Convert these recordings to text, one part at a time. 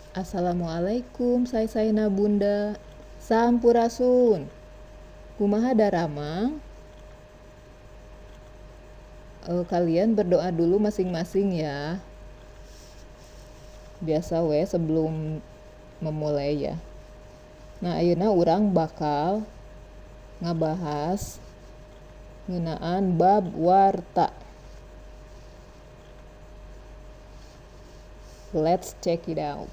Assalamualaikum saena bunda. Sampurasun. Kumaha daramang? Kalian berdoa dulu masing-masing ya. Biasa we sebelum memulai ya. Nah, ayeuna urang bakal ngabahas ngeunaan bab warta. Let's check it out.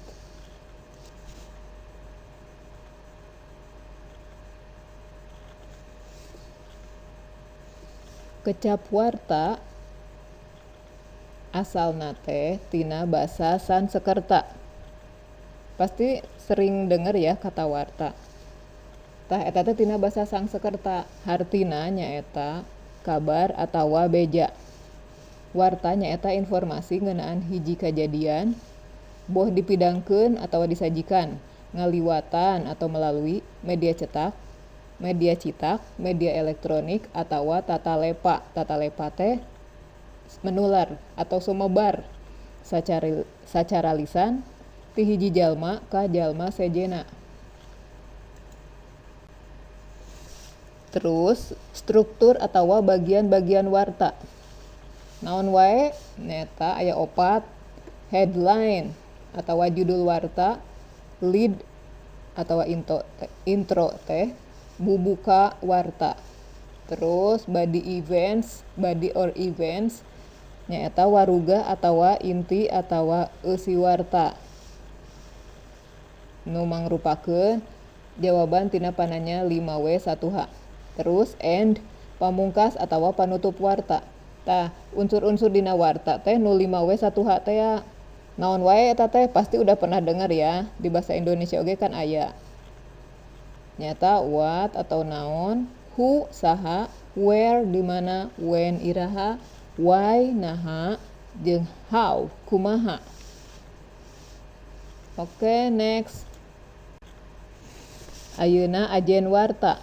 Kecap warta asalna teh tina basa Sansekerta. Pasti sering denger ya kata warta. Tah eta teh tina basa Sansekerta, hartina nyaeta kabar atawa beja. Warta nyaeta informasi ngeunaan hiji kajadian boh dipidangkeun atawa disajikan ngaliwatan atau melalui media cetak, media citak, media elektronik atawa tata lepa. Tata lepa teh menular atau sumebar sacara lisan ti hiji jalma ka jalma sejena. Terus struktur atawa bagian-bagian warta. Naon wae neta aya 4 headline atawa judul warta, lead atawa intro teh bubuka warta. Terus body or events nyaeta waruga atawa inti atawa eusi warta. Nu mangrupakeun jawaban tina pananya 5W1H. Terus end pamungkas atawa panutup warta. Tah, unsur-unsur dina warta teh nu 5W1H teh ya. Naon wae eta teh pasti udah pernah dengar ya. Di bahasa Indonesia oge kan aya. Nyata what atau naon, who saha, where di mana, when iraha, why naha, jeung how kumaha. Oke, next. Ayeuna ajen warta.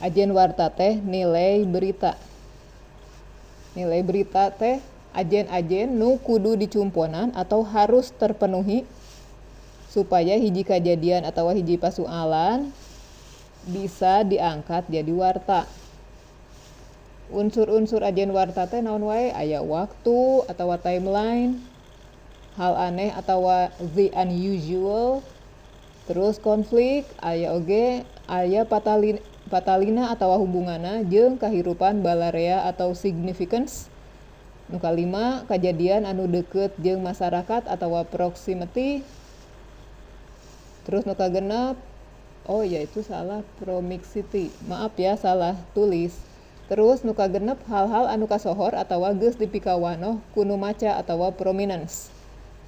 Ajen warta teh nilai berita. Nilai berita teh ajen-ajen nu kudu dicumponan atau harus terpenuhi supaya hiji kajadian atau hiji pasoalan bisa diangkat jadi warta. Unsur-unsur ajen warta teh naon wae? Aya waktu atau timeline, hal aneh atau the unusual, terus konflik, aya oge aya patalina atau hubunganna jeung kahirupan balarea atau significance. Nu kalima kajadian anu deukeut jeung masyarakat atau proximity. Terus nu kagenep itu salah proximity. Maaf ya salah tulis. Terus nu kagenep hal-hal anu kasohor atawa geus dipikawanoh ku nu maca atawa prominence.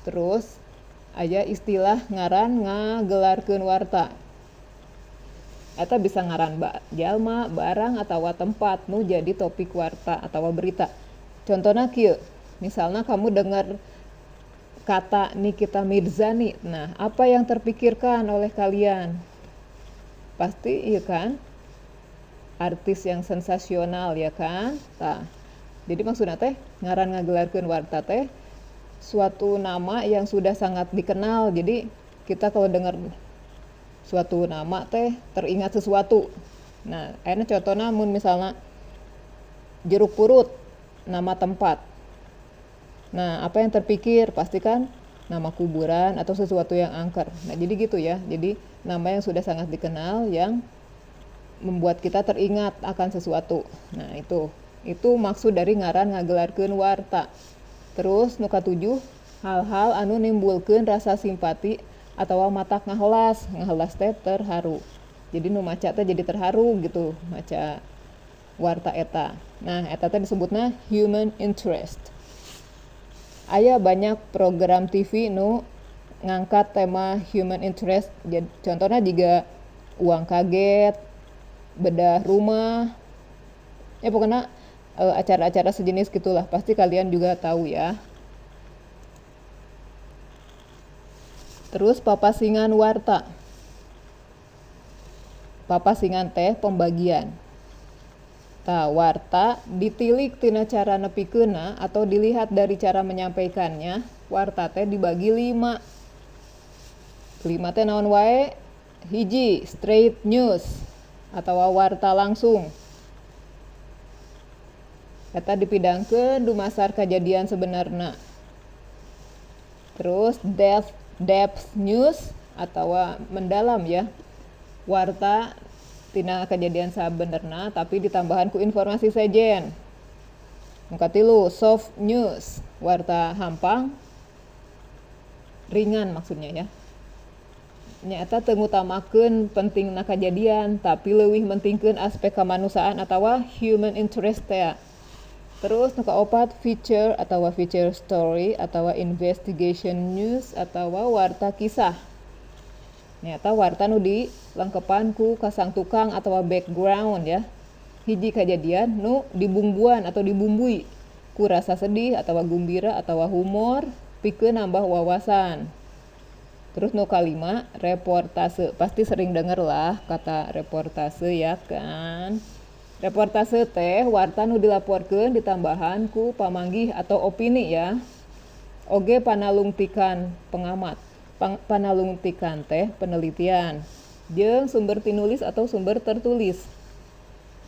Terus aya istilah ngaran ngagelarkeun warta. Eta bisa ngaran jalma, barang atawa tempat nu jadi topik warta atawa berita. Contohna kieu, misalnya kamu dengar kata Nikita Mirzani. Nah, apa yang terpikirkan oleh kalian? Pasti iya kan? Artis yang sensasional ya kan? Tah. Jadi maksudnya teh ngaran ngagelarkeun warta teh suatu nama yang sudah sangat dikenal. Jadi kita kalau dengar suatu nama teh teringat sesuatu. Nah, ayeuna contohna mun misalnya jeruk purut, nama tempat. Nah, apa yang terpikir? Pastikan nama kuburan atau sesuatu yang angker. Nah, jadi gitu ya. Jadi nama yang sudah sangat dikenal yang membuat kita teringat akan sesuatu. Nah, itu maksud dari ngaran ngagelarkeun warta. Terus nu katujuh, hal-hal anu nimbulkeun rasa simpati atawa matak ngahelas teh terharu. Jadi nu maca teh jadi terharu gitu maca warta eta. Nah, eta teh disebutna human interest. Aya banyak program TV nu ngangkat tema human interest. Jadi contohnya juga uang kaget, bedah rumah. Ya pokoknya acara-acara sejenis gitulah. Pasti kalian juga tahu ya. Terus papasingan warta. Papasingan teh pembagian. Tah, warta ditilik tina cara nepikeunna atau dilihat dari cara menyampaikannya. Warta teh dibagi 5. 5 teh naon wae? Hiji, straight news atau warta langsung. Eta dipidangkeun dumasar kejadian sebenarnya. Terus depth news atau mendalam ya. Warta tina kejadian sabenerna tapi ditambahan ku informasi sejen. Nu katilu, soft news, warta hampang ringan maksudnya ya. Nyata teu ngutamakeun pentingna kejadian tapi leuwih mentingkeun aspek kemanusiaan atawa human interest ya. Terus nu kaopat, feature atau feature story atau investigation news atau warta kisah. Nyata warta nu dilengkepan ku kasang tukang atau background ya. Hiji kejadian nu dibumbuan atau dibumbui ku rasa sedih atau gumbira atau humor pikeun nambah wawasan. Terus nu kalima, reportase. Pasti sering denger lah kata reportase ya kan. Reportase teh warta nu dilaporkeun ditambahan ku pamanggih atau opini ya. Oge panalungtikan pengamat. Panalungtikan teh penelitian. Jeung sumber tinulis atau sumber tertulis.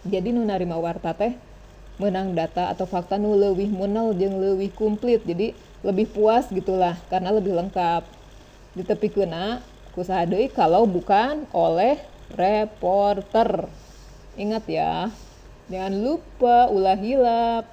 Jadi nu narima warta teh menang data atau fakta nu leuwih meunel jeung leuwih komplit. Jadi lebih puas gitulah karena lebih lengkap. Ditepikeunna kusaha deui kalau bukan oleh reporter. Ingat ya, jangan lupa ulah hilap.